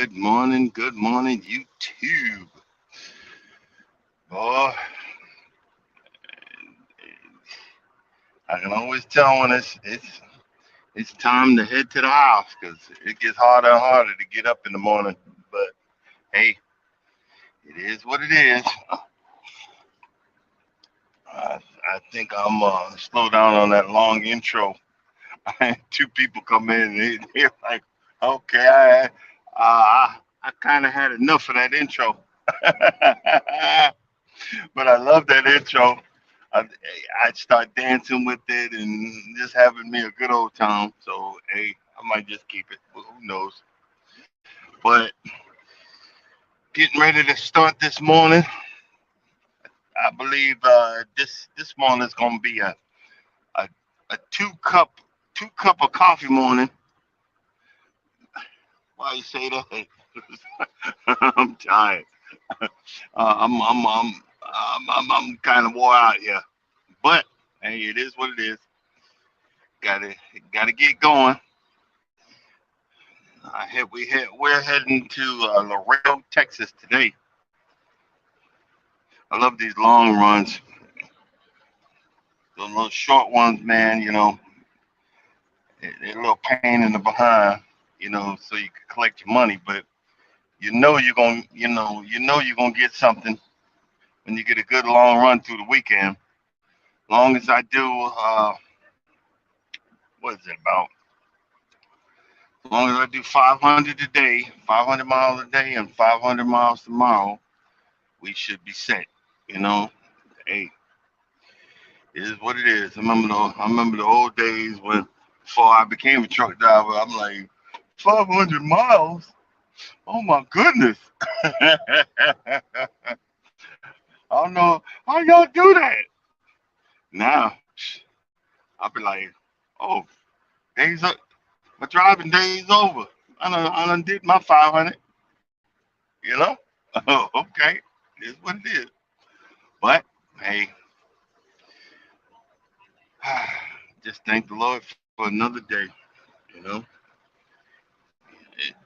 good morning, YouTube. Boy, I can always tell when it's time to head to the house because it gets harder and harder to get up in the morning. But hey, it is what it is. I think I'm slow down on that long intro. I had two people come in and they're like, okay, I kind of had enough of that intro. But I love that intro. I, I'd start dancing with it and just having me a good old time. So, hey, I might just keep it. Well, who knows? But getting ready to start this morning. I believe this morning is gonna be a, a two cup of coffee morning. Why you say that? I'm tired. I'm kind of wore out here. But hey, it is what it is. Gotta gotta get going. We're heading to Laredo, Texas today. I love these long runs. The little short ones, man. They're a little pain in the behind. So you can collect your money, but you're gonna get something when you get a good long run through the weekend. Long as I do, what is it about? As long as I do 500 a day, 500 miles a day, and 500 miles tomorrow, we should be set. You know, hey, it is what it is. I remember the old days when before I became a truck driver. I'm like 500 miles. Oh my goodness. I don't know how y'all do that. Now I'll be like, oh, days up. My driving days over. I done did my 500. You know. Oh, okay. It is what it is. But hey, just thank the Lord for another day. You know,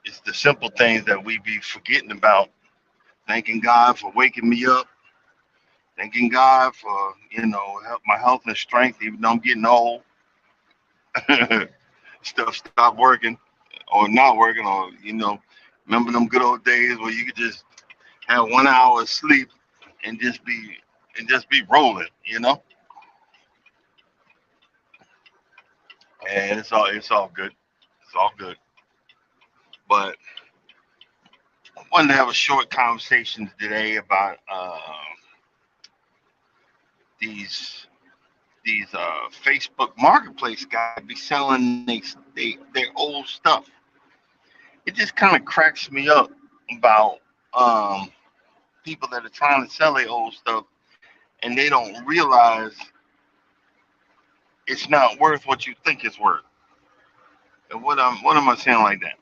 it's the simple things that we be forgetting about. Thanking God for waking me up. Thanking God for my health and strength, even though I'm getting old. Stuff stopped working or not working, or remember them good old days where you could just have 1 hour of sleep and just be rolling. And it's all good. It's all good. But I wanted to have a short conversation today about these Facebook Marketplace guys be selling their old stuff. It just kind of cracks me up about um, people that are trying to sell their old stuff and they don't realize it's not worth what you think it's worth. And what am I saying like that?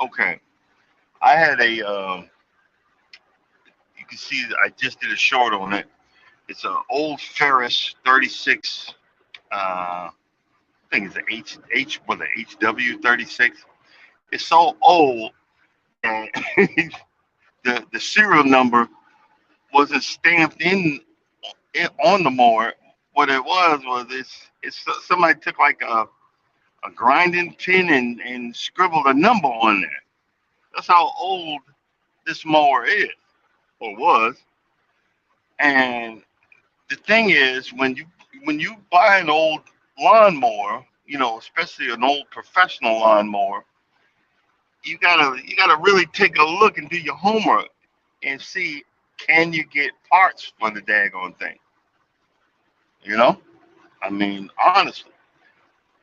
Okay, I had you can see I just did a short on it. It's an old Ferris 36. I think it's an HW 36. It's so old that the serial number wasn't stamped on the mower. What it was it's somebody took like a grinding pin and scribbled a number on there. That's how old this mower is or was. And the thing is, when you buy an old lawnmower, especially an old professional lawnmower, you gotta really take a look and do your homework and see, can you get parts for the daggone thing. You know, I mean, honestly,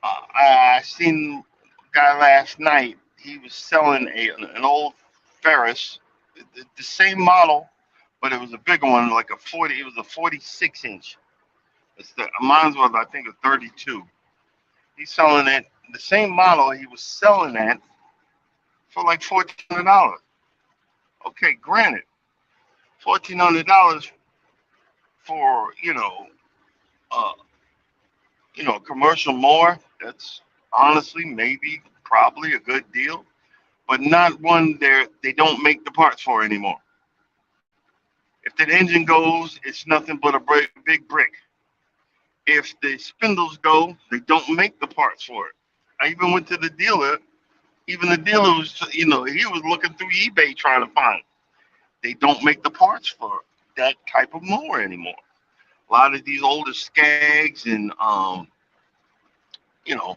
I seen a guy last night. He was selling an old Ferris, the same model, but it was a bigger one, like a 40. It was a 46 inch. Mine was, I think, a 32. He's selling it the same model. He was selling that for like $1,400. Okay, granted, $1,400 for uh, a commercial mower. That's honestly maybe probably a good deal. but not one they don't make the parts for anymore. If that engine goes, it's nothing but a big brick. If the spindles go, they don't make the parts for it. I even went to the dealer. Even the dealer was, he was looking through eBay trying to find. They don't make the parts for that type of mower anymore. A lot of these older Skags and you know,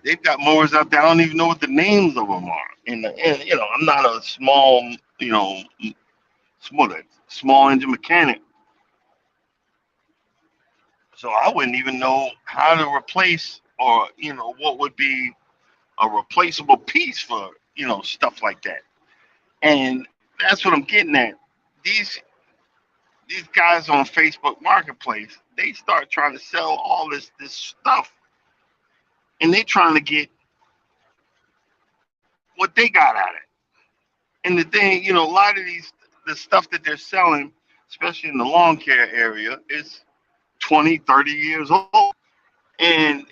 they've got mowers out there. I don't even know what the names of them are. And I'm not a small, small engine mechanic, so I wouldn't even know how to replace or what would be a replaceable piece for stuff like that. And that's what I'm getting at. These these guys on Facebook Marketplace, they start trying to sell all this stuff, and they trying to get what they got out of it. And the thing, a lot of the stuff that they're selling, especially in the lawn care area, is 20, 30 years old. And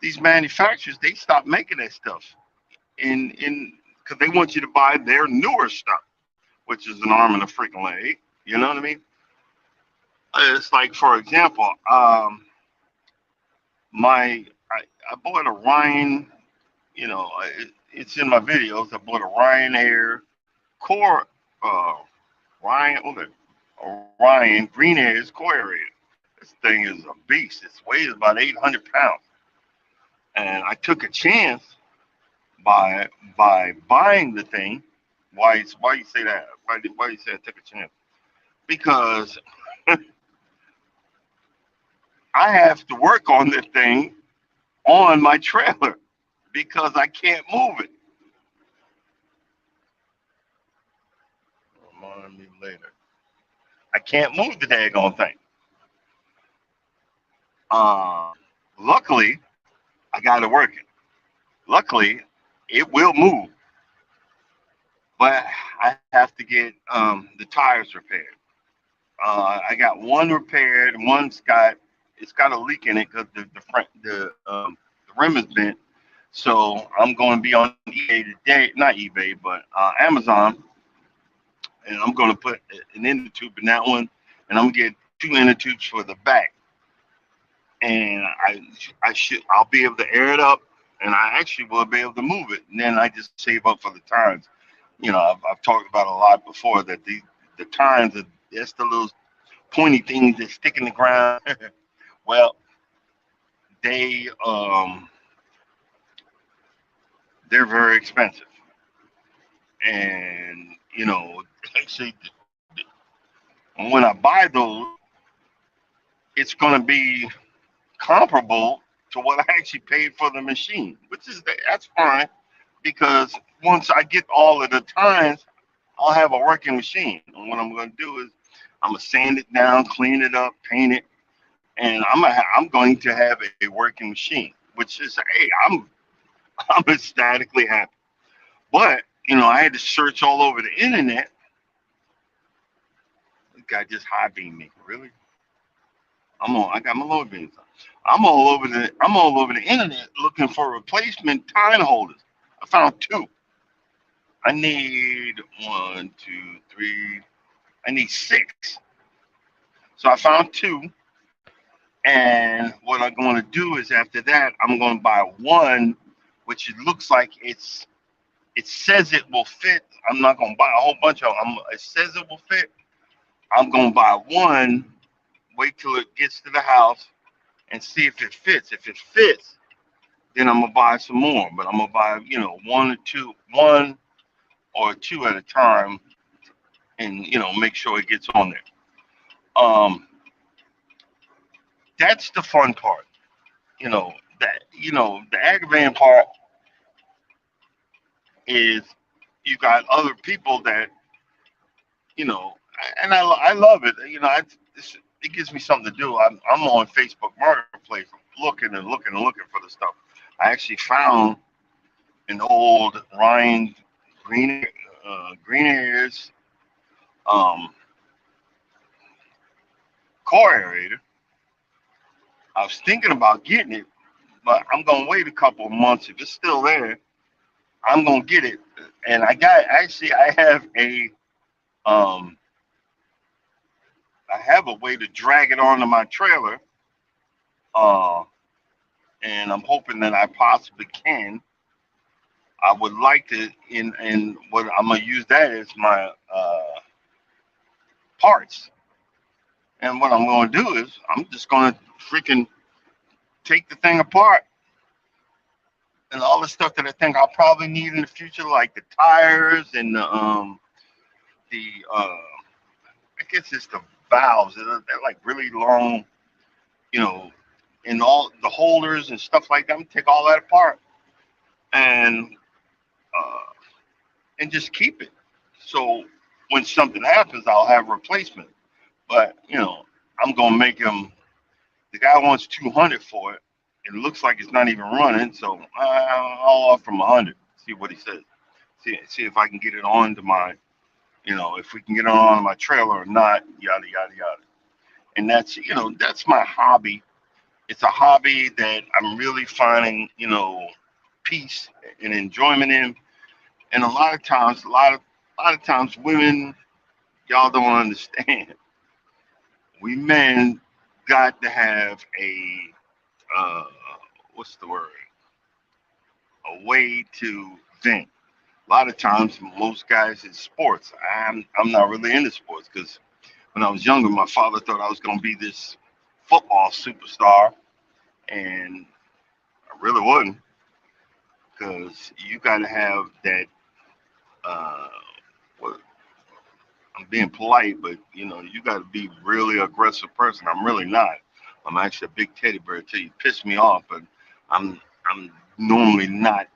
these manufacturers, they stopped making that stuff, and because they want you to buy their newer stuff, which is an arm and a freaking leg. You know what I mean? It's like, for example, I bought a Ryan. It's in my videos. I bought a Ryan Air Core, Ryan, what is it? A Ryan Green Air's Core Area. This thing is a beast. It weighs about 800 pounds, and I took a chance by buying the thing. Why you say that? Why you say I took a chance? Because I have to work on the thing on my trailer because I can't move it. Remind me later. I can't move the daggone thing. Uh, Luckily, I got it working. Luckily, it will move, but I have to get the tires repaired. I got one repaired. It's got a leak in it because the rim is bent. So I'm going to be on eBay today, not eBay, but Amazon, and I'm going to put an inner tube in that one, and I'm gonna get two inner tubes for the back, and I'll be able to air it up, and I actually will be able to move it, and then I just save up for the tines. I've talked about a lot before that the tines are that's the little pointy things that stick in the ground. Well, they they're very expensive, and actually when I buy those, it's going to be comparable to what I actually paid for the machine, which is that's fine because once I get all of the tines, I'll have a working machine. And what I'm going to do is I'm gonna sand it down, clean it up, paint it, and I'm going to have a working machine, which is hey, I'm ecstatically happy. But I had to search all over the internet. This guy just high beamed me. Really? I got my low beams on. I'm all over the internet looking for replacement tine holders. I found two. I need one, two, three. I need six. So I found two. And what I'm going to do is after that, I'm going to buy one, which it looks like it says it will fit. I'm not going to buy a whole bunch of them. It says it will fit. I'm going to buy one, wait till it gets to the house, and see if it fits. If it fits, then I'm gonna buy some more. But I'm gonna buy, one or two at a time, and make sure it gets on there. Um, that's the fun part. The aggravating part is you got other people that you know, and I love it. It gives me something to do. I'm on Facebook Marketplace looking and looking and looking for the stuff. I actually found an old Ryan Green Airs um, core aerator. I was thinking about getting it, but I'm gonna wait a couple of months. If it's still there, I'm gonna get it. And I have um a way to drag it onto my trailer. Uh, and I'm hoping that I possibly can. I would like to, in what I'm gonna use that as my parts. And what I'm gonna do is I'm just gonna freaking take the thing apart and all the stuff that I think I'll probably need in the future, like the tires and the I guess it's the valves. They're like really long, you know, and all the holders and stuff like that. I'm gonna take all that apart and uh, just keep it. So when something happens, I'll have a replacement. But I'm gonna make him. The guy wants 200 for it. It looks like it's not even running, so I'll offer him 100. See what he says. See if I can get it onto my, if we can get it on my trailer or not. Yada yada yada. And that's my hobby. It's a hobby that I'm really finding, peace and enjoyment in. And a lot of times, women, y'all don't understand. We men got to have uh, what's the word? A way to vent. A lot of times, most guys in sports. I'm not really into sports because when I was younger, my father thought I was going to be this football superstar, and I really wasn't because you got to have that. Uh, what, I'm being polite, but you got to be really aggressive person. I'm really not. I'm actually a big teddy bear until you piss me off, but I'm normally not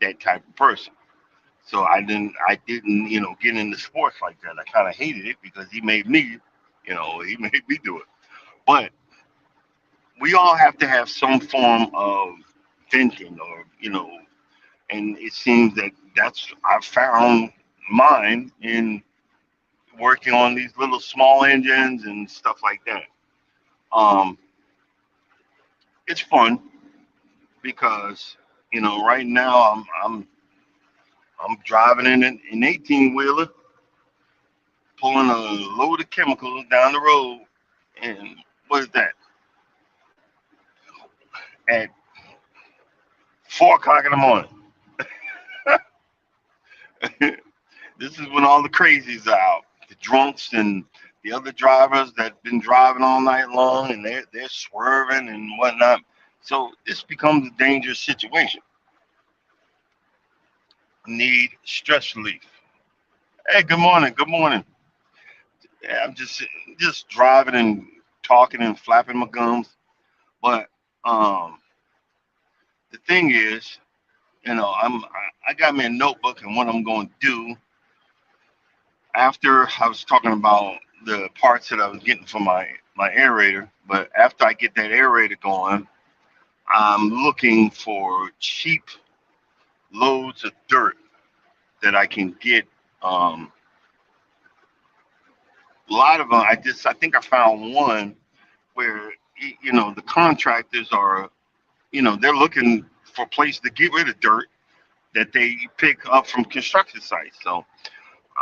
that type of person. So I didn't get into sports like that. I kind of hated it because he made me do it. But we all have to have some form of venting, or and it seems that that's I found mine in working on these little small engines and stuff like that. Um, it's fun because right now I'm driving in an 18 wheeler, pulling a load of chemicals down the road, and what is that? At 4 o'clock in the morning. This is when all the crazies are out, the drunks and the other drivers that been driving all night long, and they're swerving and whatnot. So this becomes a dangerous situation. Need stress relief. Hey, good morning. Good morning. Yeah, I'm just driving and talking and flapping my gums. But um, the thing is, I got me a notebook, and what I'm going to do after I was talking about the parts that I was getting for my aerator, but after I get that aerator going, I'm looking for cheap loads of dirt that I can get. Um, a lot of them, I think I found one where the contractors are, they're looking for a place to get rid of dirt that they pick up from construction sites. So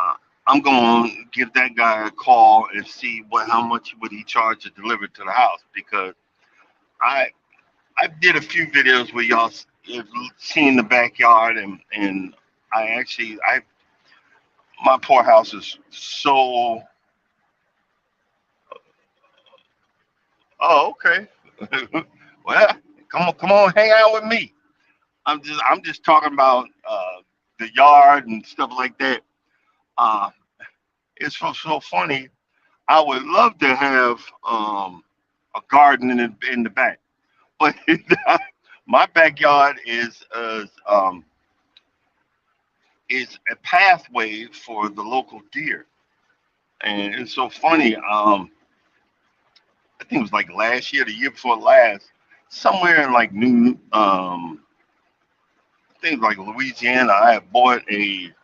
uh, I'm going to give that guy a call and see how much would he charge to deliver to the house, because I I did a few videos where y'all have seen the backyard, and I my poor house is so. Oh, okay. Well, come on, hang out with me. I'm just talking about the yard and stuff like that. Uh, it's so funny. I would love to have a garden in the back, but my backyard is a pathway for the local deer, and it's so funny. I think it was like last year, the year before last, somewhere in like I think it was like Louisiana. I had bought a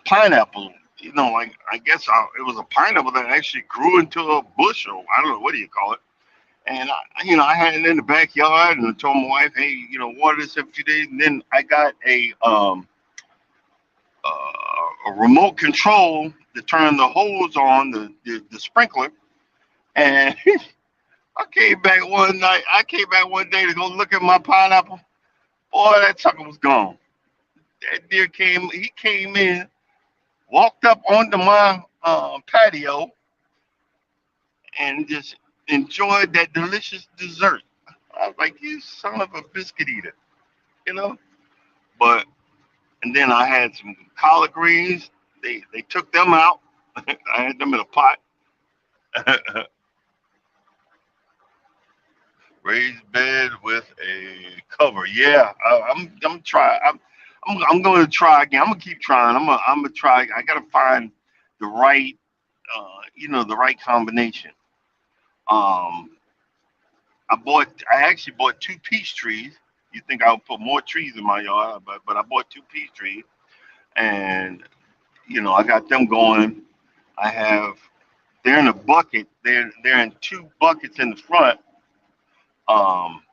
pineapple. Like I guess it was a pineapple that actually grew into a bush, or I don't know what do you call it. And I had it in the backyard, and I told my wife, hey, water this every few days. And then I got a remote control to turn the hose on, the sprinkler. And I came back one day to go look at my pineapple. Boy, that sucker was gone. That deer came. He came in, walked up onto my patio, and just enjoyed that delicious dessert. I was like, you son of a biscuit eater, you know. But and then I had some collard greens. They took them out. I had them in a pot. Raised bed with a cover. Yeah, I'm try. I'm going to try again. I'm gonna keep trying. I'm gonna try. I gotta find the right the right combination. Um, I actually bought two peach trees. You think I would put more trees in my yard, but I bought two peach trees, and I got them going. I have they're in a bucket. They're in two buckets in the front. Um,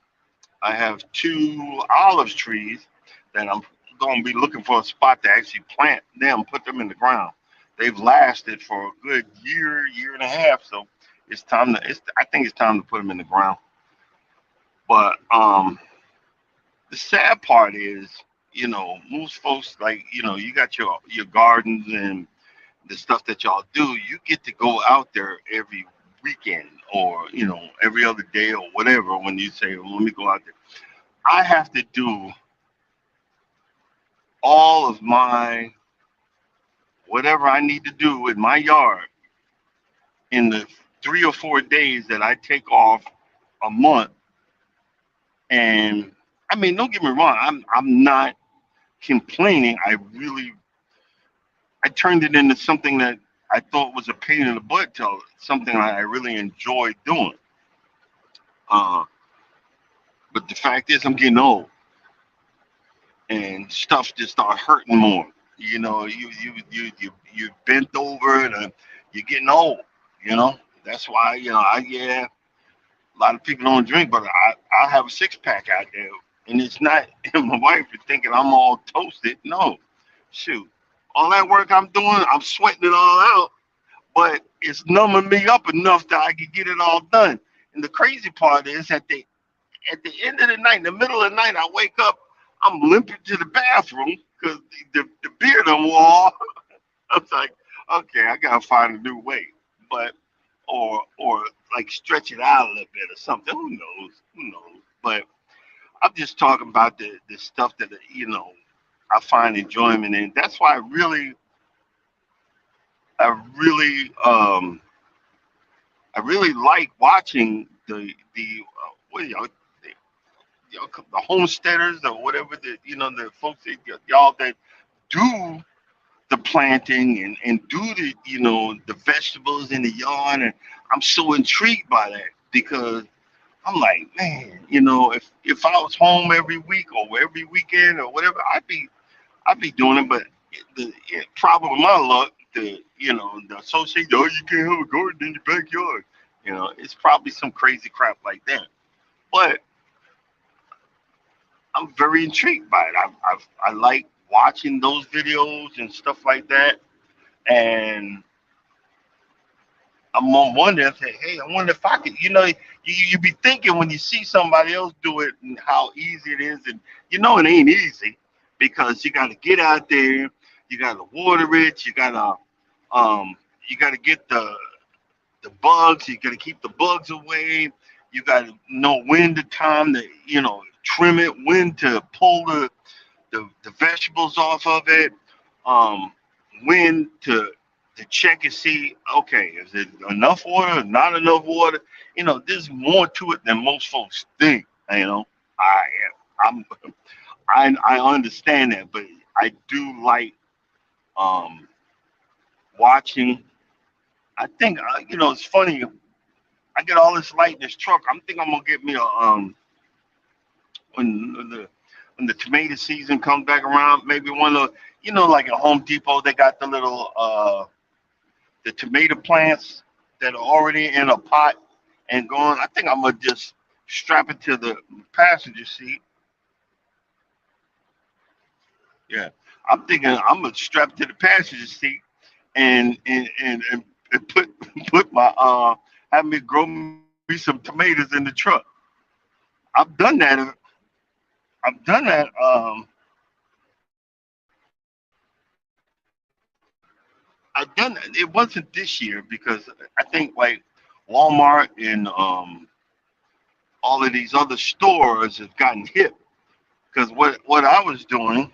I have two olive trees that I'm going to be looking for a spot to actually plant them, put them in the ground. They've lasted for a good year, year and a half. So it's time to. I think it's time to put them in the ground. But the sad part is, most folks like, you got your gardens and the stuff that y'all do. You get to go out there every weekend or every other day or whatever. When you say, well, let me go out there, I have to do all of my whatever I need to do in my yard in the 3 or 4 days that I take off a month. And I mean, don't get me wrong, I'm not complaining. I turned it into something that I thought was a pain in the butt to something I really enjoyed doing. Uh, but the fact is, I'm getting old, and stuff just start hurting more. You bent over, and you're getting old. You know that's why yeah. A lot of people don't drink, but I have a six pack out there, and it's not. And my wife is thinking I'm all toasted. No, shoot, all that work I'm doing, I'm sweating it all out, but it's numbing me up enough that I can get it all done. And the crazy part is at the end of the night, in the middle of the night, I wake up, I'm limping to the bathroom because the beer done wore off. I was like, okay, I gotta find a new way, but or like stretch it out a little bit or something. Who knows? Who knows? But I'm just talking about the stuff that I find enjoyment in. That's why I really like watching the what the homesteaders or whatever the folks that y'all that do the planting and do the vegetables in the yard, and I'm so intrigued by that because I'm like, man, if I was home every week or every weekend or whatever, I'd be doing it. But problem with my luck, the association, oh, you can't have a garden in your backyard. It's probably some crazy crap like that. But I'm very intrigued by it. I like watching those videos and stuff like that, and I'm wondering, hey, I wonder if I could, you be thinking when you see somebody else do it and how easy it is, and it ain't easy because you got to get out there, you got to water it, you got to get the bugs, you got to keep the bugs away, you got to know when the time to trim it, when to pull the vegetables off of it, um, when to check and see, okay, is it enough water, not enough water? There's more to it than most folks think. I I'm I understand that, but I do like um, watching. I think it's funny. I get all this light in this truck. I'm thinking I'm gonna get me a when the tomato season comes back around, maybe one of like a Home Depot, they got the little the tomato plants that are already in a pot. and going. I think I'm gonna just strap it to the passenger seat. Yeah, I'm thinking I'm gonna strap it to the passenger seat and put my have me grow me some tomatoes in the truck. I've done that. I've done that. I've done that. It wasn't this year because I think like Walmart and all of these other stores have gotten hip. Because what I was doing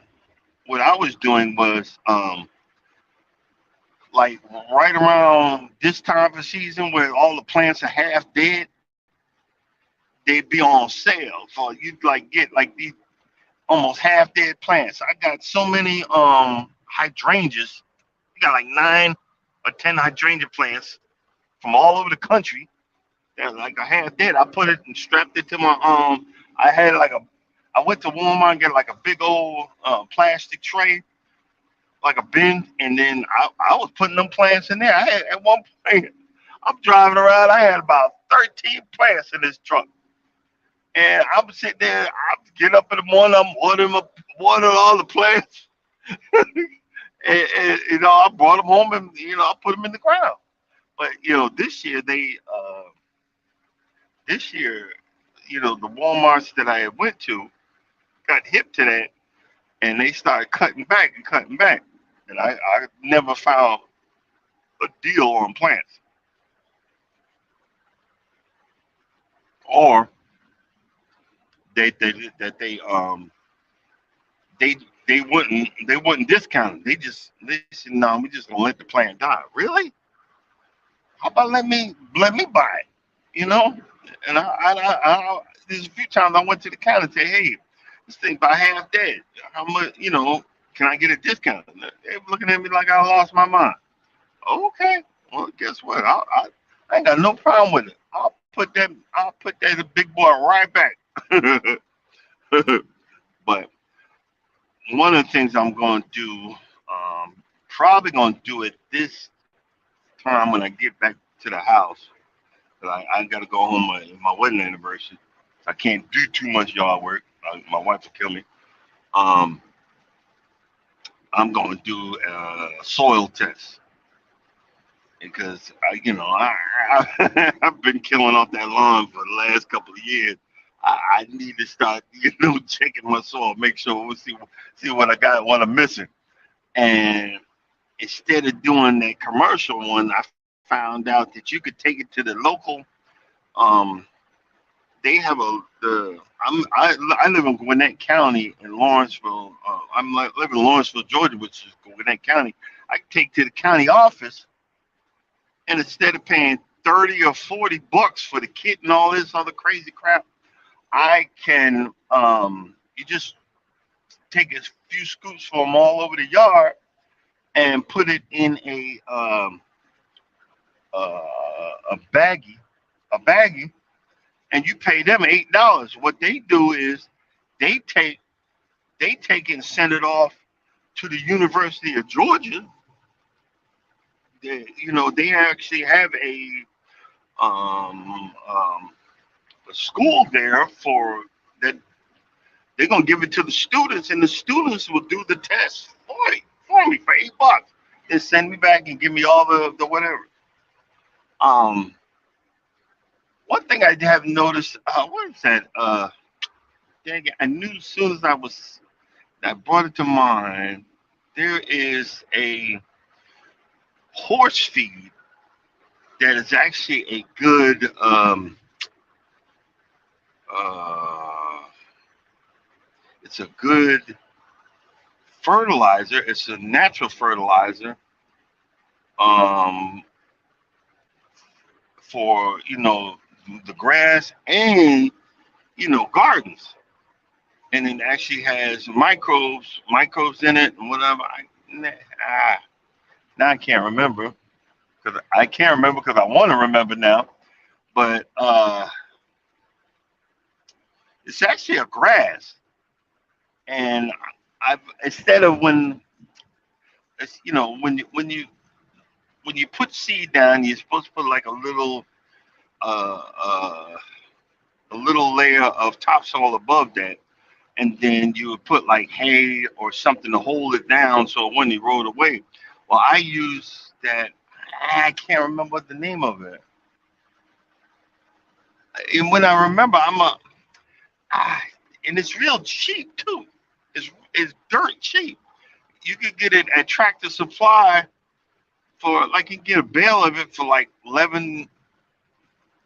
was like right around this time of season where all the plants are half dead, they'd be on sale. So you'd like get like these almost half dead plants. I got so many hydrangeas. You got like 9 or 10 hydrangea plants from all over the country. They're like a half dead. I put it and strapped it to my I had like a I went to Walmart and got like a big old plastic tray, like a bin, and then I was putting them plants in there. I had at one point I'm driving around, I had about 13 plants in this truck. And I'm sitting there, I get up in the morning, I'm watering all the plants. And I brought them home and I put them in the ground. But this year, the WalMarts that I went to got hip to that, and they started cutting back and cutting back, and I never found a deal on plants, or they they wouldn't discount it. They said no, we just gonna let the plant die. Really? How about let me buy it? You know? And there's a few times I went to the counter and said, hey, this thing about half dead. How much? Can I get a discount? They were looking at me like I lost my mind. Okay. Well, guess what? I ain't got no problem with it. I'll put that big boy right back. But one of the things I'm going to do, probably going to do it this time when I get back to the house. 'Cause I got to go home my wedding anniversary. I can't do too much yard work. My wife will kill me. Um, I'm going to do a soil test because I've been killing off that lawn for the last couple of years. I need to start checking my soil, make sure see what I got, what I'm missing. And instead of doing that commercial one, I found out that you could take it to the local. Um, they have I live in Gwinnett County in Lawrenceville. Live in Lawrenceville, Georgia, which is Gwinnett County. I can take to the county office, and instead of paying 30 or 40 bucks for the kit and all this other crazy crap, I can you just take a few scoops from all over the yard and put it in a baggie, and you pay them $8. What they do is they take they take it and send it off to the University of Georgia. They actually have um, um, a school there for that. They're gonna give it to the students, and the students will do the test for me for $8. Then send me back and give me all the whatever. Um, One thing I have noticed, what is that? Dang it, I knew as soon as I brought it to mind. There is a horse feed that is actually a good uh, it's a good fertilizer. It's a natural fertilizer um, for the grass and gardens, and it actually has microbes in it and whatever. Ah, now I can't remember because I want to remember now, but it's actually a grass, and I've instead of when it's, when you put seed down, you're supposed to put like a little uh, a little layer of topsoil above that, and then you would put like hay or something to hold it down so it wouldn't erode away. Well, I use that. I can't remember what the name of it. And when I remember, ah, and it's real cheap too. It's dirt cheap. You could get it at Tractor Supply for like you can get a bale of it for like 11,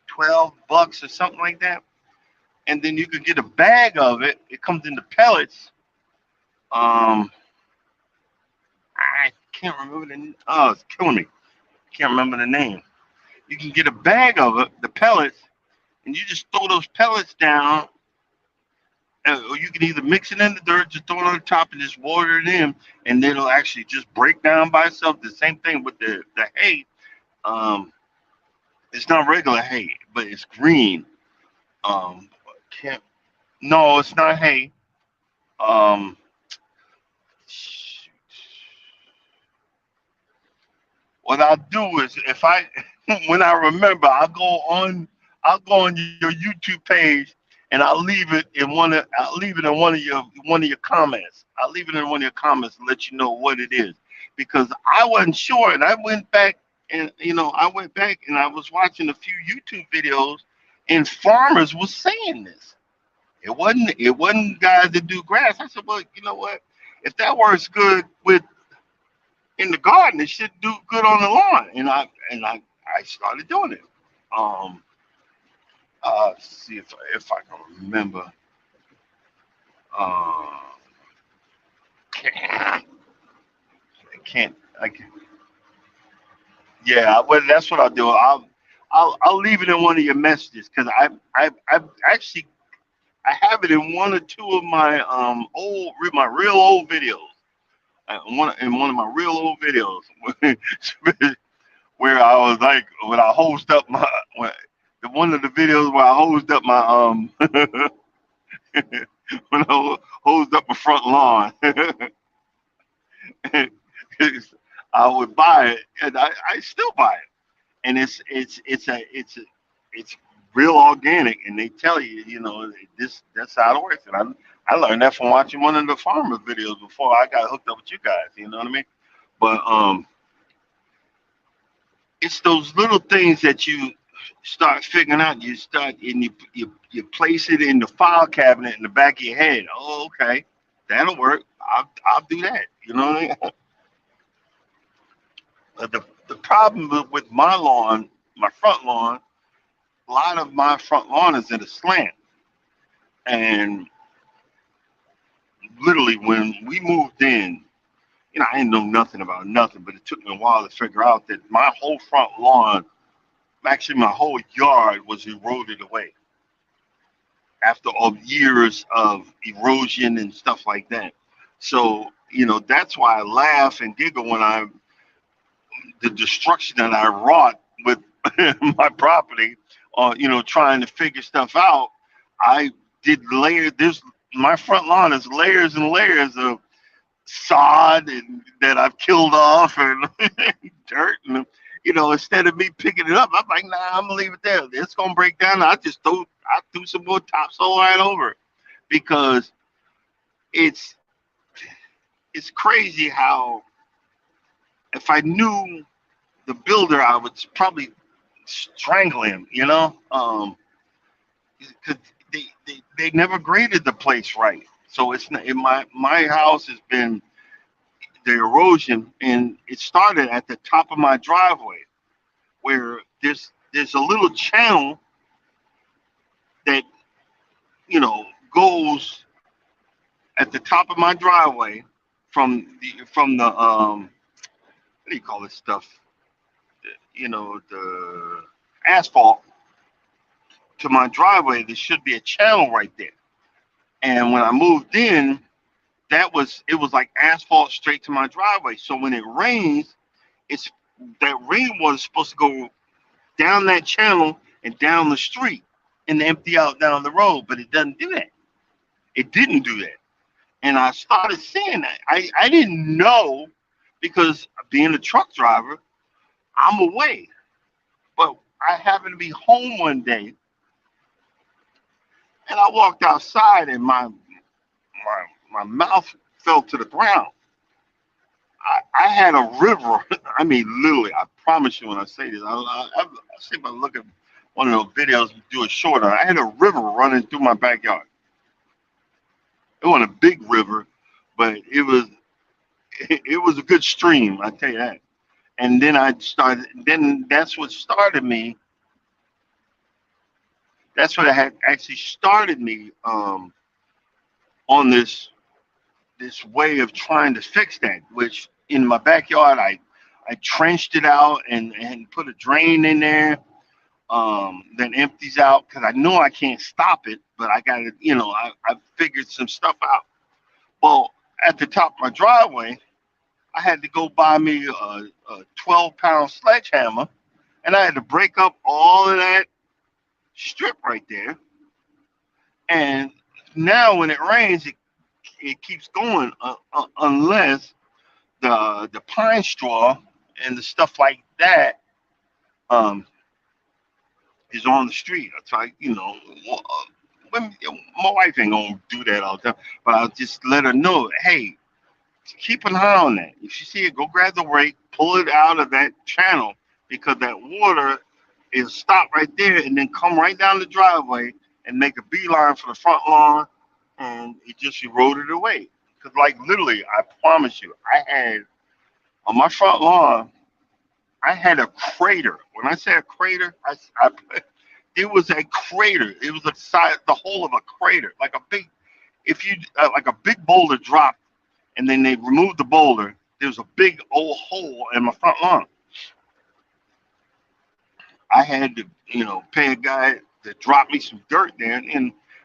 12 bucks or something like that. And then you could get a bag of it. It comes in the pellets. Um, I can't remember the. Oh, it's killing me. Can't remember the name. You can get a bag of it, the pellets, and you just throw those pellets down. Or you can either mix it in the dirt, just throw it on the top, and just water it in, and it'll actually just break down by itself. The same thing with the hay. Um, it's not regular hay, but it's green. Can't. No, it's not hay. Um, what I'll do is if I when I remember, I'll go on your YouTube page and I'll leave it in one of your comments. I'll leave it in one of your comments and let you know what it is because I wasn't sure and I went back and I went back and I was watching a few YouTube videos and farmers were saying this. It wasn't guys that do grass. I said, well, you know what? If that works good with in the garden, it should do good on the lawn. And I started doing it. Um, see if I can remember. Uh, can't, I can't. I can, yeah, well, that's what I'll do. I'll leave it in one of your messages because I actually I have it in one or two of my my real old videos. One of my real old videos where I was like when I hosed up my when, one of the videos where I hosed up my when I hosed up my front lawn. I would buy it and I still buy it and it's real organic and they tell you this that's how it works and I learned that from watching one of the farmer videos before I got hooked up with you guys, you know what I mean? But it's those little things that you start figuring out. You start and you place it in the file cabinet in the back of your head. Oh, okay, that'll work. I'll do that. You know what I mean? The problem with my lawn, my front lawn, a lot of my front lawn is in a slant, and literally when we moved in, I didn't know nothing about nothing, but it took me a while to figure out that my whole front lawn, actually my whole yard was eroded away after all years of erosion and stuff like that. So, that's why I laugh and giggle when the destruction that I wrought with my property, trying to figure stuff out. I did there's my front lawn is layers and layers of sod and that I've killed off and dirt and instead of me picking it up, I'm like, nah, I'm gonna leave it there. It's gonna break down. I threw some more topsoil right over it because it's it's crazy how if I knew the builder, I would probably strangle him, because they never graded the place right. So it's not, in my house has been the erosion, and it started at the top of my driveway where there's a little channel that goes at the top of my driveway from the what do you call this stuff? The asphalt to my driveway. There should be a channel right there. And when I moved in, it was like asphalt straight to my driveway. So when it rains, it's that rainwater is supposed to go down that channel and down the street and empty out down the road, but it doesn't do that. It didn't do that. And I started seeing that. I didn't know because being a truck driver, I'm away. But I happened to be home one day, and I walked outside, and my mouth fell to the ground. I had a river. I mean, literally, I promise you when I say this, I see if I look at one of those videos, do it shorter. I had a river running through my backyard. It wasn't a big river, but it was a good stream. I tell you that. And then I started. Then that's what started me. That's what had actually started me on this way of trying to fix that. Which in my backyard, I trenched it out and put a drain in there that empties out because I know I can't stop it, but I got to, I figured some stuff out. Well, at the top of my driveway, I had to go buy me a 12-pound sledgehammer, and I had to break up all of that strip right there. And now when it rains, it keeps going unless the pine straw and the stuff like that um, is on the street. It's like, my wife ain't gonna do that all the time, but I'll just let her know, hey, keep an eye on that. If you see it, go grab the rake, pull it out of that channel because that water is stop right there and then come right down the driveway and make a beeline for the front lawn, and it just eroded away. Because, like, literally, I promise you, I had on my front lawn, I had a crater. When I say a crater, it was a crater. It was the whole of a crater, like a big, if you like a big boulder dropped, and then they removed the boulder. There was a big old hole in my front lawn. I had to, pay a guy to drop me some dirt there,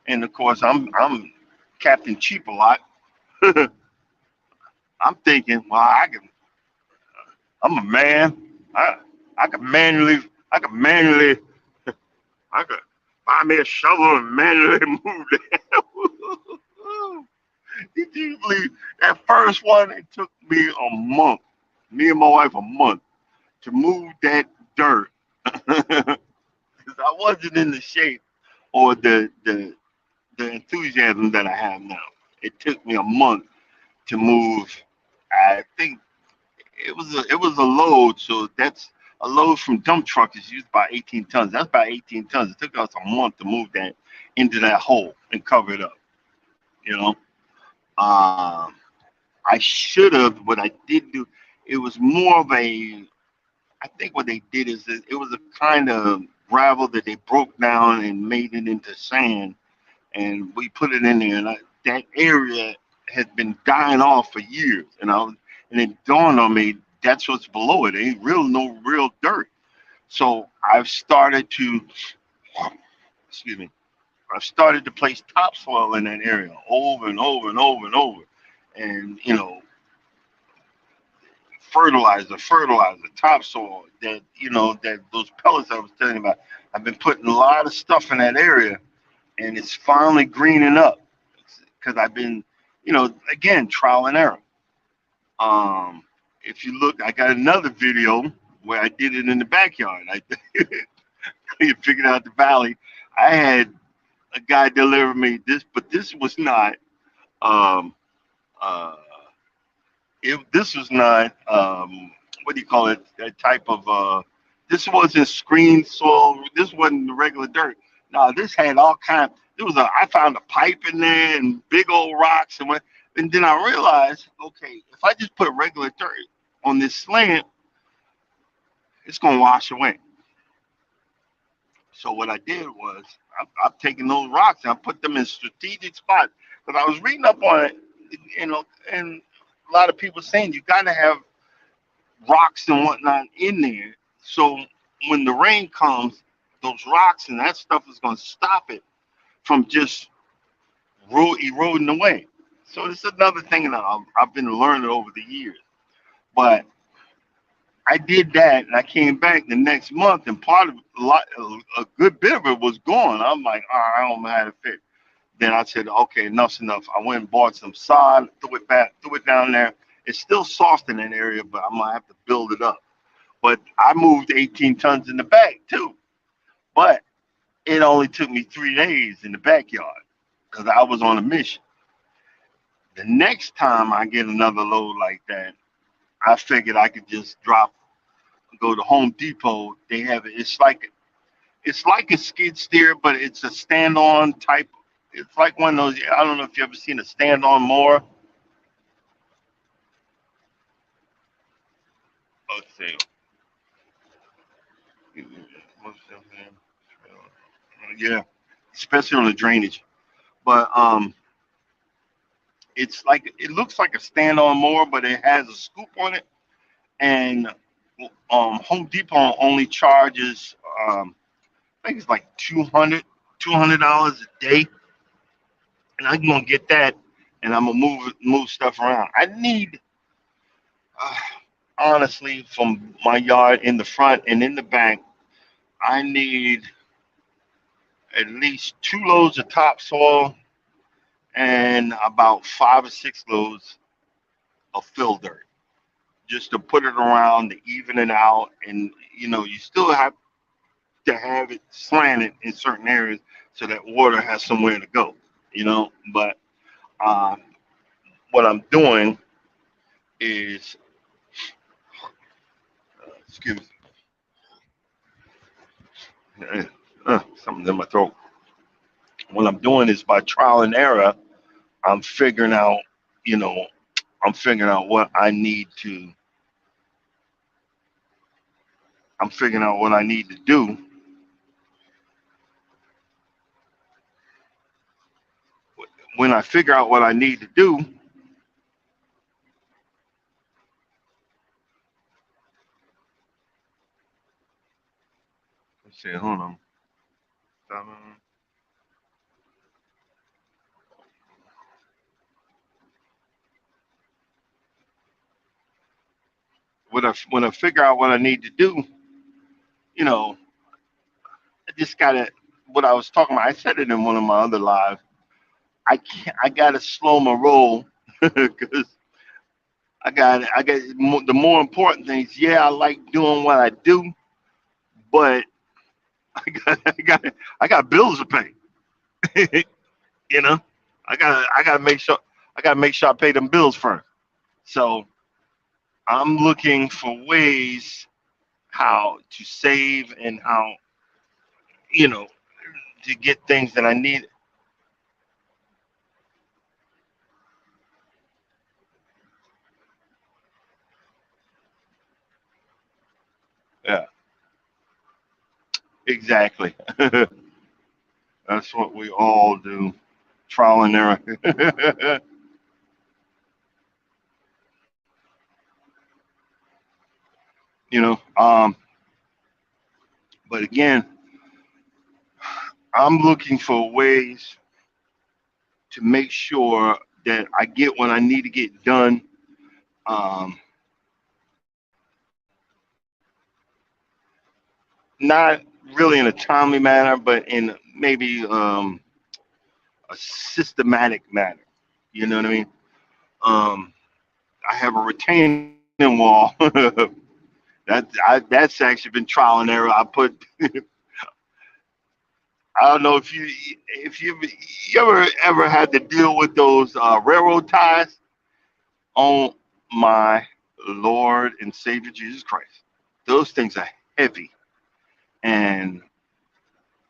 and of course I'm Captain Cheap a lot. I'm thinking, well, I'm a man. I I could manually I could manually I could buy me a shovel and manually move that. Did you believe that first one? It took me a month, me and my wife a month to move that dirt because I wasn't in the shape or the enthusiasm that I have now. It took me a month to move. I think it was a load, so that's a load from dump truck is used by 18 tons. That's about 18 tons. It took us a month to move that into that hole and cover it up. You know, um, I should have. What I did do, it was more of a. I think what they did is that it was a kind of gravel that they broke down and made it into sand, and we put it in there. And that area has been dying off for years, and it dawned on me that's what's below it. Ain't no real dirt. So I've started to, excuse me, I've started to place topsoil in that area over and over and over and over, and fertilizer, topsoil. That those pellets I was telling you about. I've been putting a lot of stuff in that area, and it's finally greening up because I've been, again, trial and error. Um, if you look, I got another video where I did it in the backyard. You figured out the valley. I had a guy deliver me this, but this was not. Um, uh, this was not. What do you call it? That type of. This wasn't screen soil. This wasn't the regular dirt. No, this had all kind. There was I found a pipe in there and big old rocks and what. And then I realized, okay, if I just put regular dirt on this slant, it's gonna wash away. So what I did was I've taken those rocks and I put them in strategic spots because I was reading up on it, and a lot of people saying you got to have rocks and whatnot in there. So when the rain comes, those rocks and that stuff is going to stop it from just eroding away. So it's another thing that I've been learning over the years. But I did that, and I came back the next month, and part of a good bit of it was gone. I'm like, all right, I don't know how to fix. Then I said, okay, enough's enough. I went and bought some sod, threw it down there. It's still soft in that area, but I'm gonna have to build it up. But I moved 18 tons in the back too. But it only took me 3 days in the backyard because I was on a mission. The next time I get another load like that, I figured I could just go to Home Depot. They have it. It's like a skid steer, but it's a stand-on type. It's like one of those. I don't know if you ever seen a stand-on mower. Let's see. Yeah, especially on the drainage. But it's like it looks like a stand-on mower, but it has a scoop on it. And Home Depot only charges I think it's like $200 a day, and I'm gonna get that, and I'm gonna move stuff around. I need uh, honestly from my yard in the front and in the back, I need at least 2 loads of topsoil and about 5 or 6 loads of fill dirt just to put it around to even it out. And you still have to have it slanted in certain areas so that water has somewhere to go. But uh, what I'm doing is, excuse me, something's in my throat. What I'm doing is by trial and error, I'm figuring out, you know, I'm figuring out what I need to, I'm figuring out what I need to do. When I figure out what I need to do, let's see, hold on. When I figure out what I need to do, you know, I just gotta. What I was talking about, I said it in one of my other lives. I can't. I gotta slow my roll because I got the more important things. Yeah, I like doing what I do, but I got I got I got bills to pay. you know, I gotta make sure I pay them bills first. So I'm looking for ways how to save and how you know to get things that I need. Yeah, exactly. That's what we all do. Trial and error. you know. But again, I'm looking for ways to make sure that I get what I need to get done. Um, Not really in a timely manner, but in maybe a systematic manner. You know what I mean? Um, I have a retaining wall. That's actually been trial and error. I put I don't know if you ever had to deal with those railroad ties. On my Lord and Savior Jesus Christ, those things are heavy, and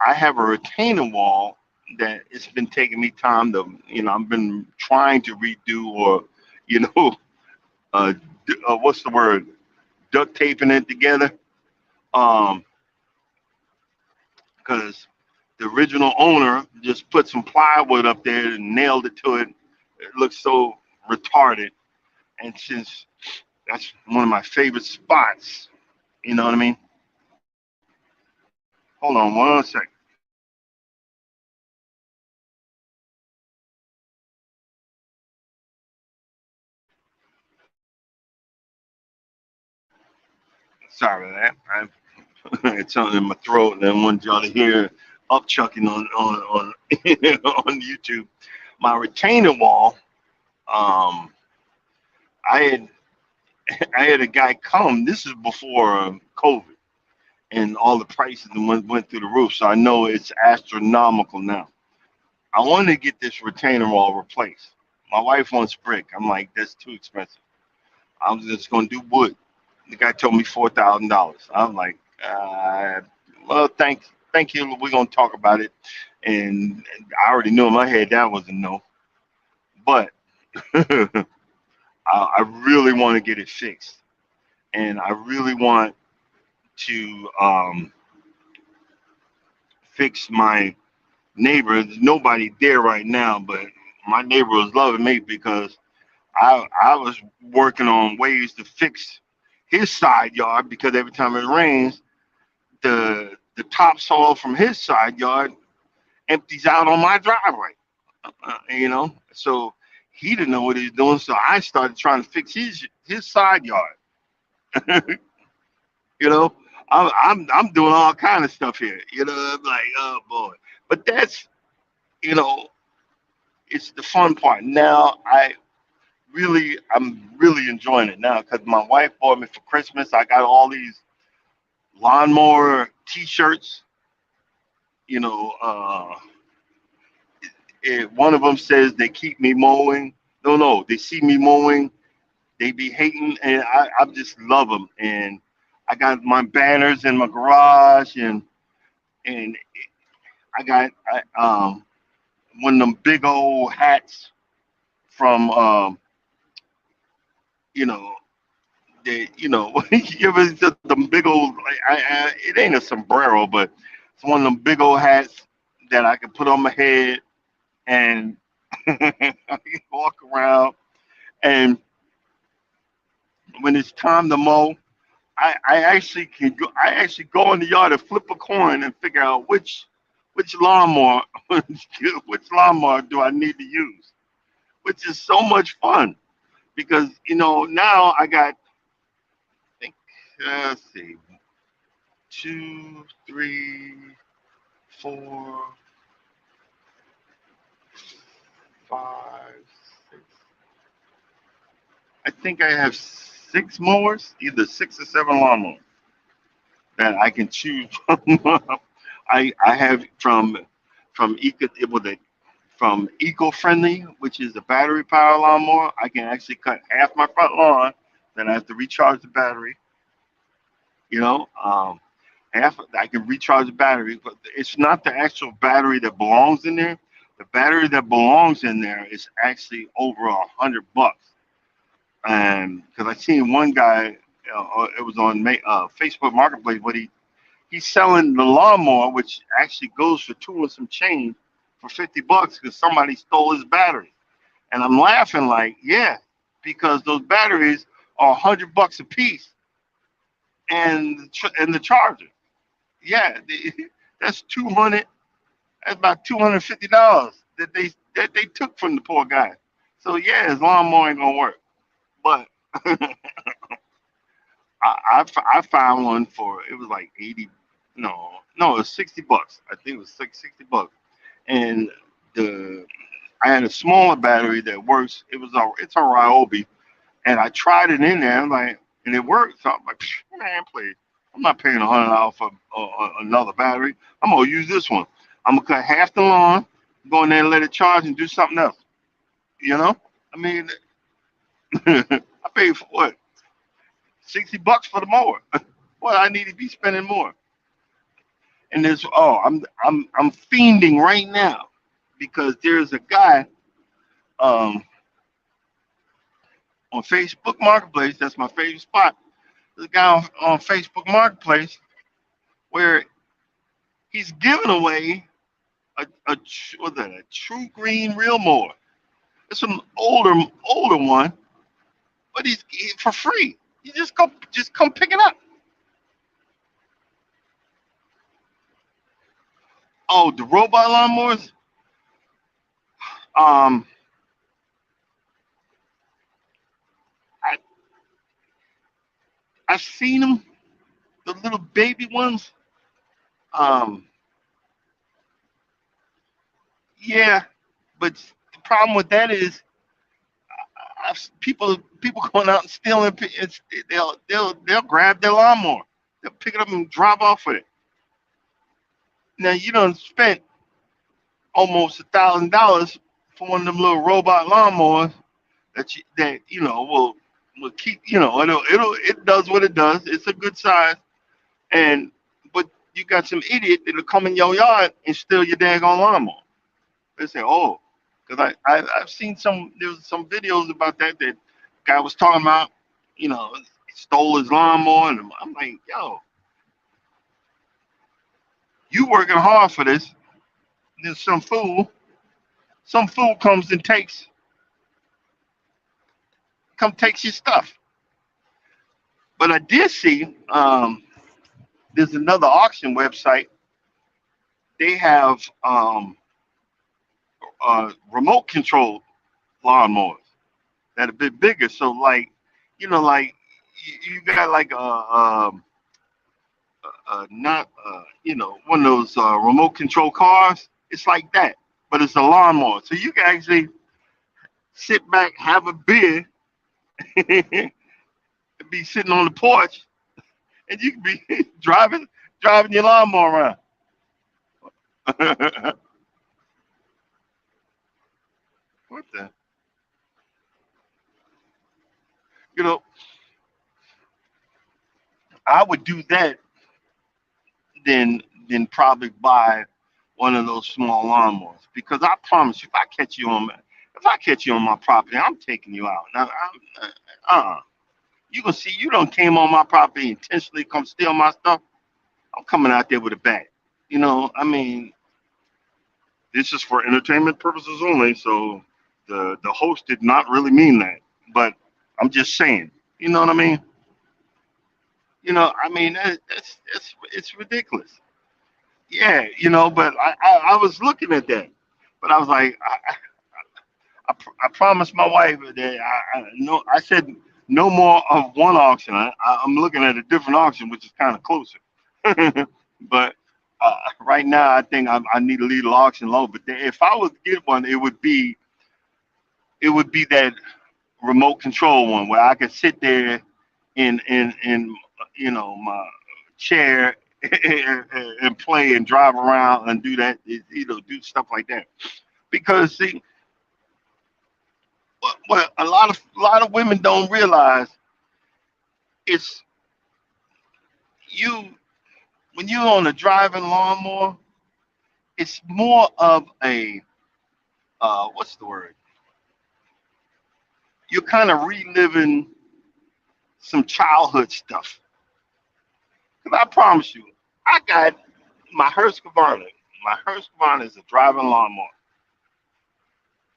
I have a retaining wall that it's been taking me time to I've been trying to redo or you know uh, what's the word, duct taping it together. Um, because the original owner just put some plywood up there and nailed it to it. It looks so retarded. And since that's one of my favorite spots, you know what I mean? Hold on one second. Sorry about that. I had something in my throat and I wanted y'all to hear upchucking on on YouTube. My retaining wall, um, I had I had a guy come. This is before COVID. and all the prices went through the roof. So I know it's astronomical now. I want to get this retaining wall replaced. My wife wants brick. I'm like, that's too expensive. I'm just gonna do wood. The guy told me $4,000. I'm like, well, thank you. We're gonna talk about it. And I already knew in my head that was a no. But I really want to get it fixed, and I really want to fix my neighbor. There's nobody there right now, but my neighbor was loving me because I was working on ways to fix his side yard because every time it rains, the topsoil from his side yard empties out on my driveway. So he didn't know what he was doing, so I started trying to fix his side yard. you know, I'm doing all kind of stuff here. I'm like, oh boy, but that's you know, it's the fun part. Now I'm really enjoying it now because my wife bought me for Christmas. I got all these lawnmower T-shirts. You know, one of them says they keep me mowing. No, no, they see me mowing. They be hating, and I just love them. And I got my banners in my garage, and I got one of them big old hats from you know you ever just them big old like it ain't a sombrero, but it's one of them big old hats that I can put on my head and I can walk around. And when it's time to mow, I actually go in the yard and flip a coin and figure out which lawnmower which lawnmower do I need to use, which is so much fun because now I got I think let's see, two, three, four, five, six. I think I have six mowers, either six or seven lawnmowers that I can choose from. I have from eco friendly, which is a battery power lawnmower. I can actually cut half my front lawn. Then I have to recharge the battery. You know, half I can recharge the battery, but it's not the actual battery that belongs in there. The battery that belongs in there is actually over $100. And because I seen one guy, it was on Facebook Marketplace, but he's selling the lawnmower, which actually goes for two and some change for $50 because somebody stole his battery. And I'm laughing like, yeah, because those batteries are $100 a piece, and the charger, yeah, that's 200. That's about $250 that they took from the poor guy. So yeah, his lawnmower ain't gonna work. But I found one for it was like 80. No, it was $60. I think it was like $60, and the I had a smaller battery that works. It's a Ryobi, and I tried it in there, and it worked. So I'm like, man, please, I'm not paying $100 for another battery. I'm gonna use this one. I'm gonna cut half the lawn, go in there and let it charge and do something else. You know, I mean, I paid for what, $60 for the mower. Well, I need to be spending more. And I'm fiending right now because there's a guy um, on Facebook Marketplace. That's my favorite spot. There's a guy on Facebook Marketplace where he's giving away what's that, a true green real mower. It's an older one, but for free. You just come pick it up. Oh, the robot lawnmowers. Um, I I've seen them, the little baby ones. Um, yeah, but the problem with that is people going out and stealing. They'll grab their lawnmower. They'll pick it up and drive off with it. Now you done spent almost $1,000 for one of them little robot lawnmowers that will keep it does what it does. It's a good size, and but you got some idiot that'll come in your yard and steal your daggone lawnmower. They say, oh, because I've seen there was some videos about that guy was talking about, he stole his lawnmower, and I'm like, yo, you working hard for this. Then some fool comes and takes your stuff. But I did see there's another auction website. They have remote control lawnmowers that are a bit bigger. So like you got like not one of those remote control cars. It's like that, but it's a lawnmower. So you can actually sit back, have a beer, and be sitting on the porch, and you can be driving your lawnmower around. What the? You know, I would do that than probably buy one of those small lawnmowers because I promise you, if I catch you on my property, I'm taking you out. Now, you gonna see you don't came on my property intentionally come steal my stuff. I'm coming out there with a bat. I mean, this is for entertainment purposes only. So the host did not really mean that, but I'm just saying. You know what I mean? I mean it's ridiculous. Yeah, but I was looking at that, but I was like, I promised my wife that no, I said no more of one auction. I'm looking at a different auction, which is kind of closer. But right now, I think I need to leave the auction alone. But if I was to get one, it would be that remote control one where I could sit there in my chair and play and drive around and do that, do stuff like that. Because see, what a lot of women don't realize is you when you're on a driving lawnmower, it's more of a what's the word? You're kind of reliving some childhood stuff. 'Cause I promise you, I got my Husqvarna. My Husqvarna is a driving lawnmower.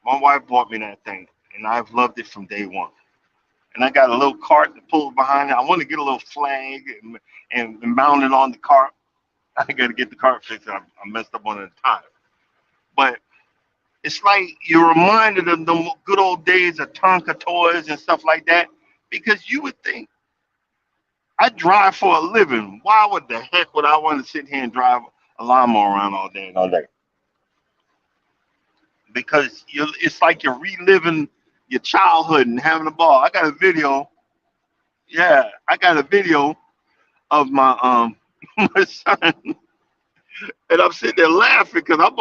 My wife bought me that thing, and I've loved it from day one. And I got a little cart that pulls behind it. I want to get a little flag and mount it on the cart. I got to get the cart fixed. I messed up on the tire. But it's like you're reminded of the good old days of Tonka toys and stuff like that. Because you would think, I drive for a living. Why would the heck would I want to sit here and drive a lawnmower around all day and all day? Because it's like you're reliving your childhood and having a ball. I got a video. Yeah, I got a video of my my son, and I'm sitting there laughing because I'm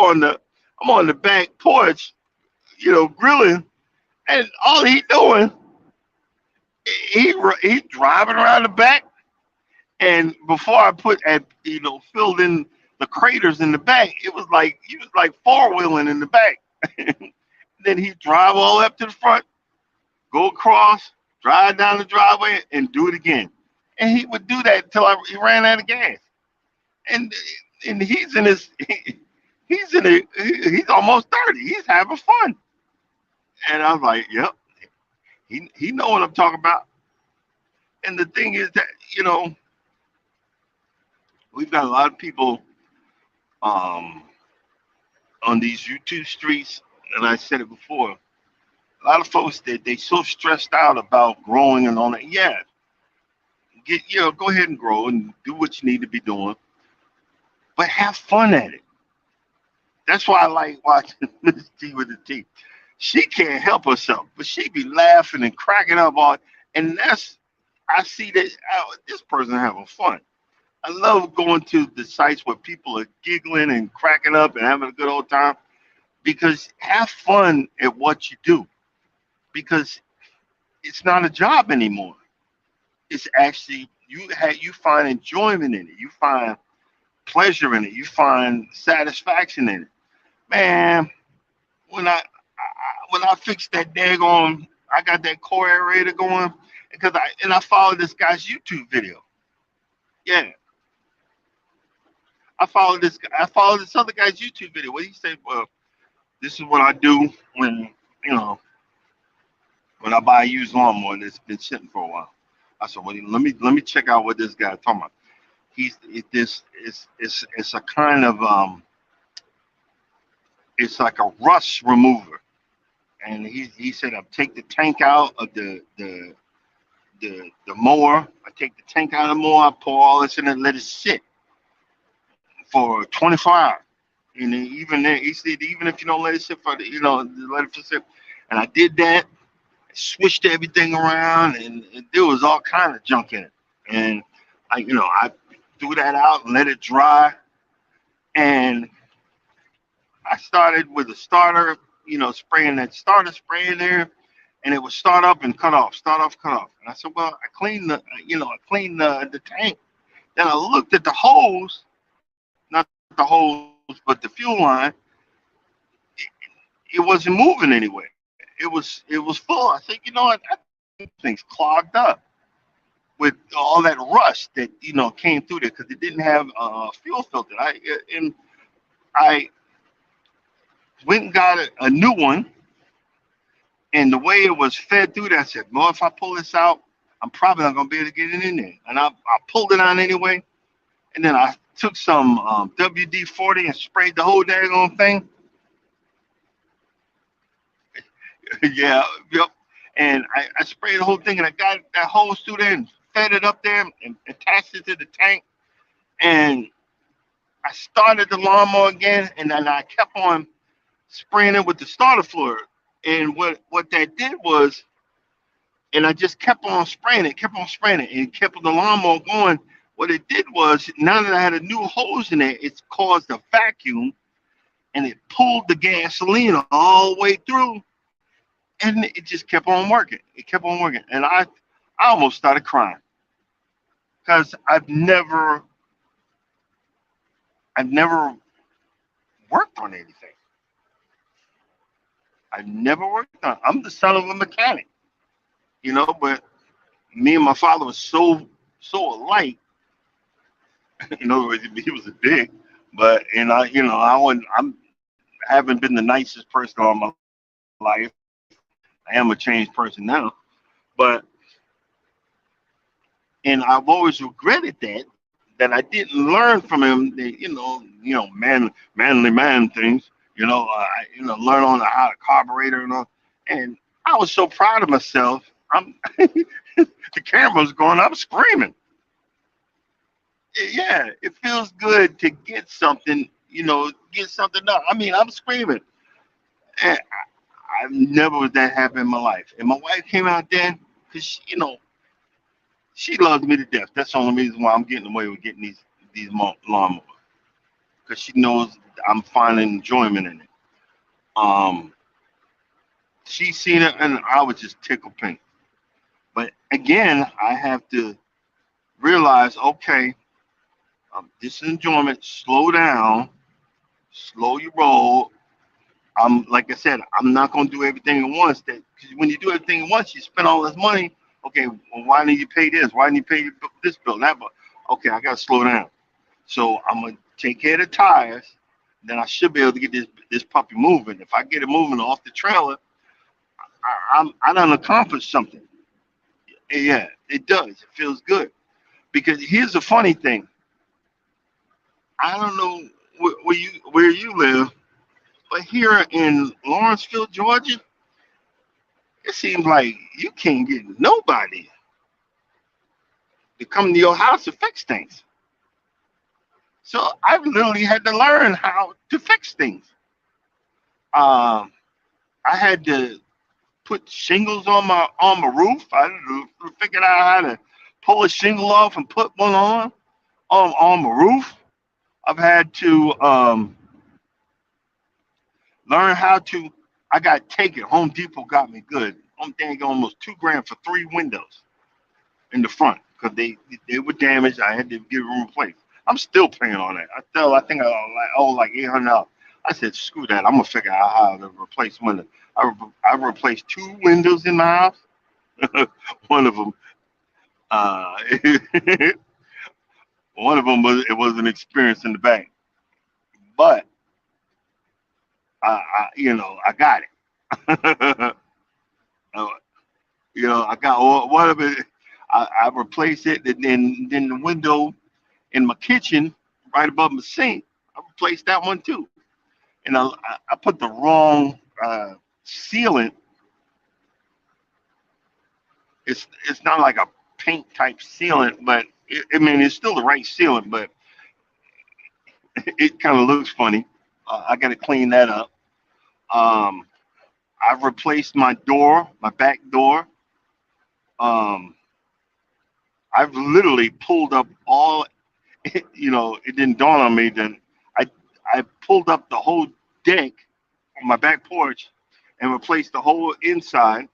on the back porch, grilling, and all he doing, he driving around the back, and before I filled in the craters in the back, it was like he was like four wheeling in the back. Then he drive all up to the front, go across, drive down the driveway, and do it again. And he would do that until he ran out of gas. And he's in his he's almost 30. He's having fun. And I was like, yep, he know what I'm talking about. And the thing is that we've got a lot of people um, on these YouTube streets, and I said it before. A lot of folks they so stressed out about growing and all that. Yeah, go ahead and grow and do what you need to be doing, but have fun at it. That's why I like watching Miss T with the T. She can't help herself, but she be laughing and cracking up on, and I see that this person having fun. I love going to the sites where people are giggling and cracking up and having a good old time, because have fun at what you do, because it's not a job anymore. It's actually you find enjoyment in it. You find pleasure in it. You find satisfaction in it. Man, when I fixed that daggone, I got that core aerator going because I followed this guy's YouTube video. Yeah, I followed this other guy's YouTube video where he said, "Well, this is what I do when you know when I buy a used lawnmower that's been sitting for a while." I said, "Well, let me check out what this guy's talking about." It's a kind of it's like a rust remover, and he said, "I take the tank out of the mower. I take the tank out of the mower. I pour all this in and let it sit for 24 hours. And then even then, he said, even if you don't let it sit for let it sit." And I did that, switched everything around, and there was all kind of junk in it. And I threw that out and let it dry. And I started with a starter, spraying that starter spray in there, and it would start up and cut off, start off, cut off. And I said, well, I cleaned the tank. Then I looked at the hose, not the hose, but the fuel line. It wasn't moving anywhere. It was full. I said, that thing's clogged up with all that rust that came through there because it didn't have fuel filter. I went and got a new one, and the way it was fed through there, I said, well, if I pull this out, I'm probably not gonna be able to get it in there. And I pulled it on anyway, and then I took some WD-40 and sprayed the whole daggone thing. Yeah, yep. And I sprayed the whole thing, and I got that hose through there and fed it up there and attached it to the tank. And I started the lawnmower again, and then I kept on spraying it with the starter fluid. And what that did was, and I just kept on spraying it, and it kept the lawnmower going. What it did was, now that I had a new hose in there, it's caused a vacuum, and it pulled the gasoline all the way through, and it just kept on working. It kept on working, and I almost started crying because I've never worked on anything. I've never worked on. I'm the son of a mechanic, but me and my father was so alike. In other words, he was a dick, but and I haven't been the nicest person all my life. I am a changed person now, but and I've always regretted that I didn't learn from him the manly man things. Learn on how to carburetor and all. And I was so proud of myself. I'm the camera's going. I'm screaming. Yeah, it feels good to get something. Get something done. I mean, I'm screaming. And I've never had that happen in my life. And my wife came out there because she loves me to death. That's the only reason why I'm getting away with getting these lawnmowers, because she knows I'm finding enjoyment in it. Um, she seen it, and I was just tickled pink. But again, I have to realize, okay, this is enjoyment. Slow down, slow your roll. Like I said, I'm not gonna do everything at once. Because when you do everything at once, you spend all this money. Okay, well, why didn't you pay this? Why didn't you pay this bill, that bill? Okay, I gotta slow down. So I'm gonna take care of the tires. Then I should be able to get this puppy moving. If I get it moving off the trailer, I done accomplished something. Yeah, it does. It feels good. Because here's the funny thing. I don't know where you live, but here in Lawrenceville, Georgia, it seems like you can't get nobody to come to your house to fix things. So I've literally had to learn how to fix things. Um, I had to put shingles on my roof. I figured out how to pull a shingle off and put one on. On the roof, I've had to learn how to. I got taken. Home Depot got me good. I'm dang almost 2 grand for 3 windows in the front because they were damaged. I had to get them replaced. I'm still paying on that. I think I owe like $800. I said, screw that. I'm gonna figure out how to replace windows. I replaced 2 windows in my house. One of them, uh, one of them was an experience in the bank, but I got it. Uh, I got one of it. I replaced it, and then the window in my kitchen, right above my sink, I replaced that one too. And I put the wrong sealant. It's not like a paint type sealant, but I mean it's still the right sealant, but it kind of looks funny. I got to clean that up. Um, I've replaced my door, my back door. Um, I've literally pulled up all. It didn't dawn on me that I I pulled up the whole deck on my back porch and replaced the whole inside.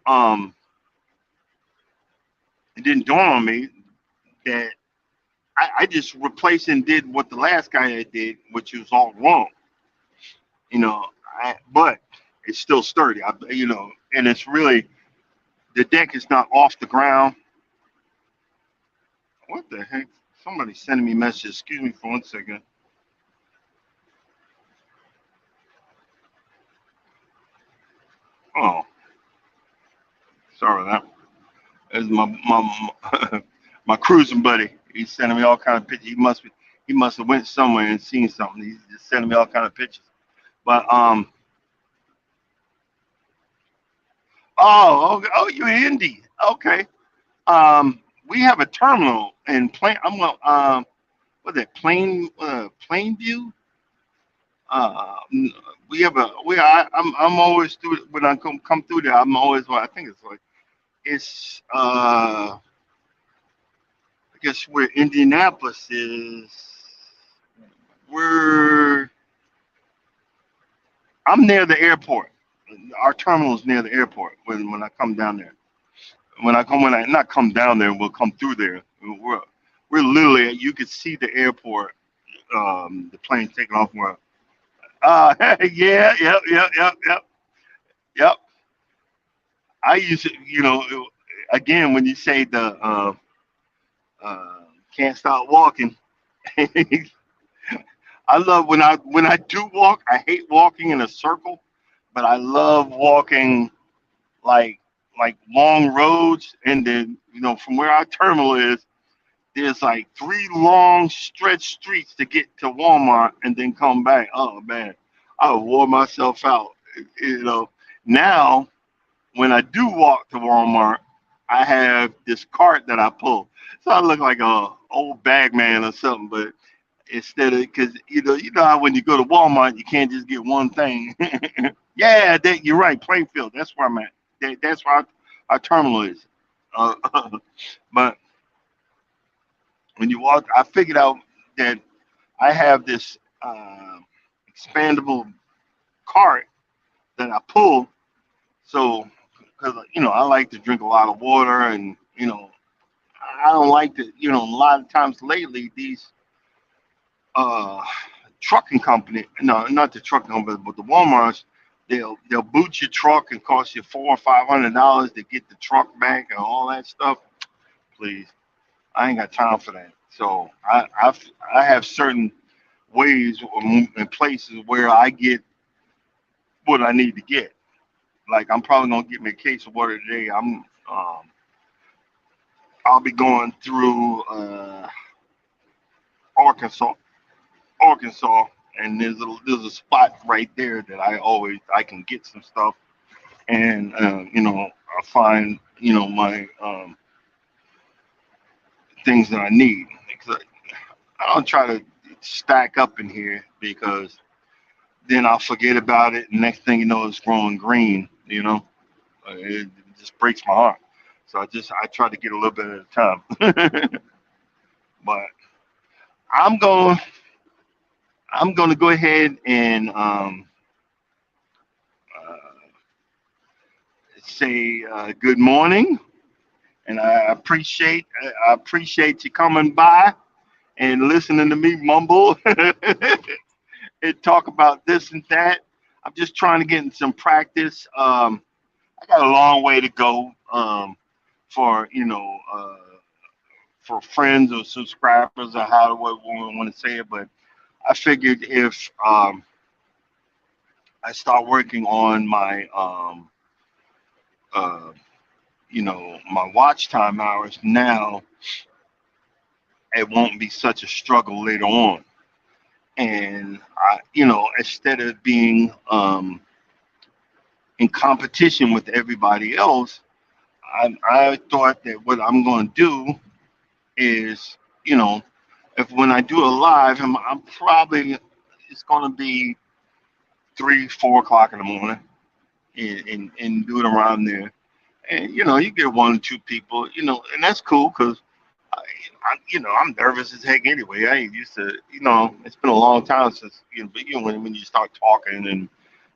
Um, it didn't dawn on me that I just replaced and did what the last guy had did, which was all wrong. You know, but it's still sturdy. And it's really the deck is not off the ground. What the heck? Somebody sending me messages. Excuse me for 1 second. Oh, sorry about that. It's my my cruising buddy. He's sending me all kind of pictures. He must have went somewhere and seen something. He's just sending me all kind of pictures. But you're in Indy. Okay. We have a terminal in what's that? Plainview. We have a we I'm always through when I come through there. I'm always I think it's like it's I guess where Indianapolis is. We're I'm near the airport. Our terminal is near the airport when I come down there. When I not come down there, we'll come through there. We're literally you could see the airport, the plane taking off. Where yeah, yep. I used to, again when you say the uh, can't stop walking. I love when I do walk. I hate walking in a circle, but I love walking like long roads. And then from where our terminal is, there's like 3 long stretch streets to get to Walmart and then come back. Oh man, I wore myself out. You know, now when I do walk to Walmart, I have this cart that I pull. So I look like a old bag man or something, but instead of because you know how when you go to Walmart you can't just get one thing. Yeah, you're right. Plainfield, that's where I'm at. That's where our terminal is. Uh, but when you walk, I figured out that I have this expandable cart that I pull. So because I like to drink a lot of water, and I don't like to. A lot of times lately these uh, trucking company, no, not the trucking company, but the Walmarts, they'll boot your truck and cost you $400 or $500 to get the truck back and all that stuff. Please, I ain't got time for that. So I have certain ways and places where I get what I need to get. Like I'm probably gonna get me a case of water today. I'll be going through Arkansas, Arkansas, and there's a spot right there that I can get some stuff, and I find my things that I need. Because I don't try to stack up in here because then I'll forget about it. And next thing you know, it's growing green. It just breaks my heart. So I try to get a little bit at a time. But I'm going I'm going to go ahead and uh, say good morning, and I appreciate you coming by and listening to me mumble and talk about this and that. I'm just trying to get in some practice. I got a long way to go for for friends or subscribers or how we want to say it. But I figured if I start working on my uh, my watch time hours now, it won't be such a struggle later on. And instead of being in competition with everybody else, I thought that what I'm going to do is, if when I do a live, I'm probably it's going to be 3, 4 o'clock in the morning, and do it around there. And you get one or two people, and that's cool because I'm nervous as heck anyway. I ain't used to, it's been a long time since but when you start talking and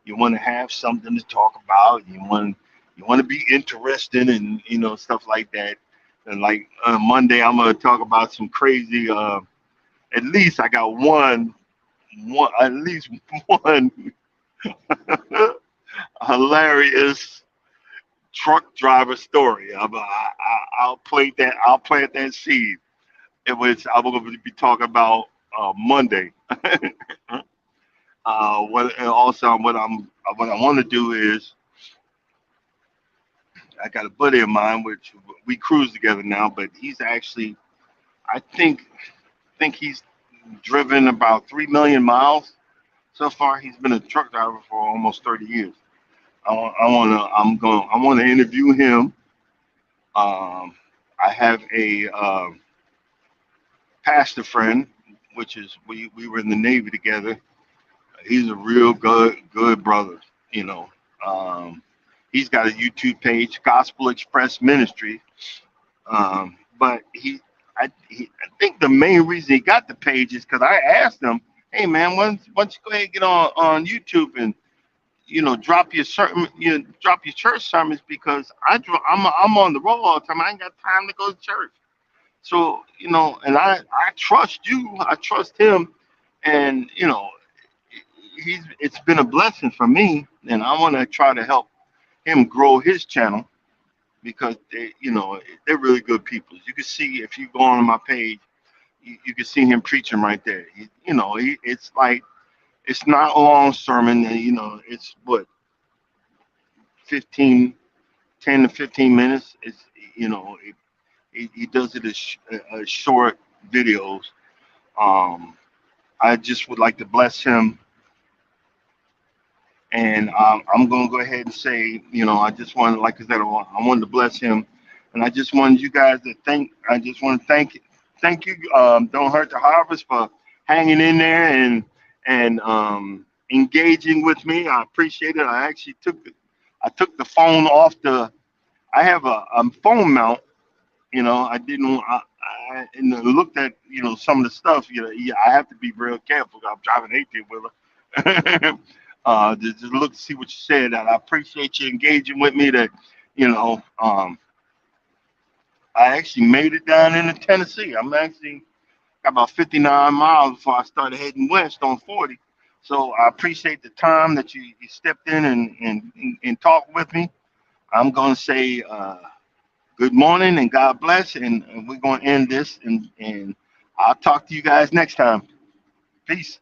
you want to have something to talk about, you want to be interested and stuff like that. And like Monday, I'm gonna talk about some crazy. At least I got one at least one hilarious truck driver story. I'll play that. I'll plant that seed. It was I'm going to be talking about Monday. What and also what I want to do is I got a buddy of mine which we cruise together now, but he's actually I think he's driven about 3 million miles so far. He's been a truck driver for almost 30 years. I want to interview him. I have a pastor friend, which is we were in the Navy together. He's a real good brother. You know, um, he's got a YouTube page, Gospel Express Ministry. But I think the main reason he got the page is because I asked him, "Hey man, once you go ahead and get on YouTube and drop your certain drop your church sermons because I'm on the road all the time. I ain't got time to go to church." So and I trust you. I trust him, and it's been a blessing for me, and I want to try to help him grow his channel because they're really good people. You can see if you go on my page, you can see him preaching right there. It's like it's not a long sermon. It's what 15, 10 to 15 minutes. It's he does it as short videos. Um, I just would like to bless him, and I'm going to go ahead and say, I just wanted, like I said, I wanted to bless him, and I just wanted you guys to thank. I just want to thank you. Don't hurt the harvest for hanging in there and engaging with me. I appreciate it. I took the phone off the. I have a phone mount. I didn't. I and I looked at some of the stuff. Yeah, I have to be real careful. I'm driving 18 wheeler. Just look to see what you said. And I appreciate you engaging with me. That I actually made it down into Tennessee. I'm actually got about 59 miles before I started heading west on 40. So I appreciate the time that you stepped in and talked with me. I'm gonna say. Good morning and God bless. And we're going to end this. And I'll talk to you guys next time. Peace.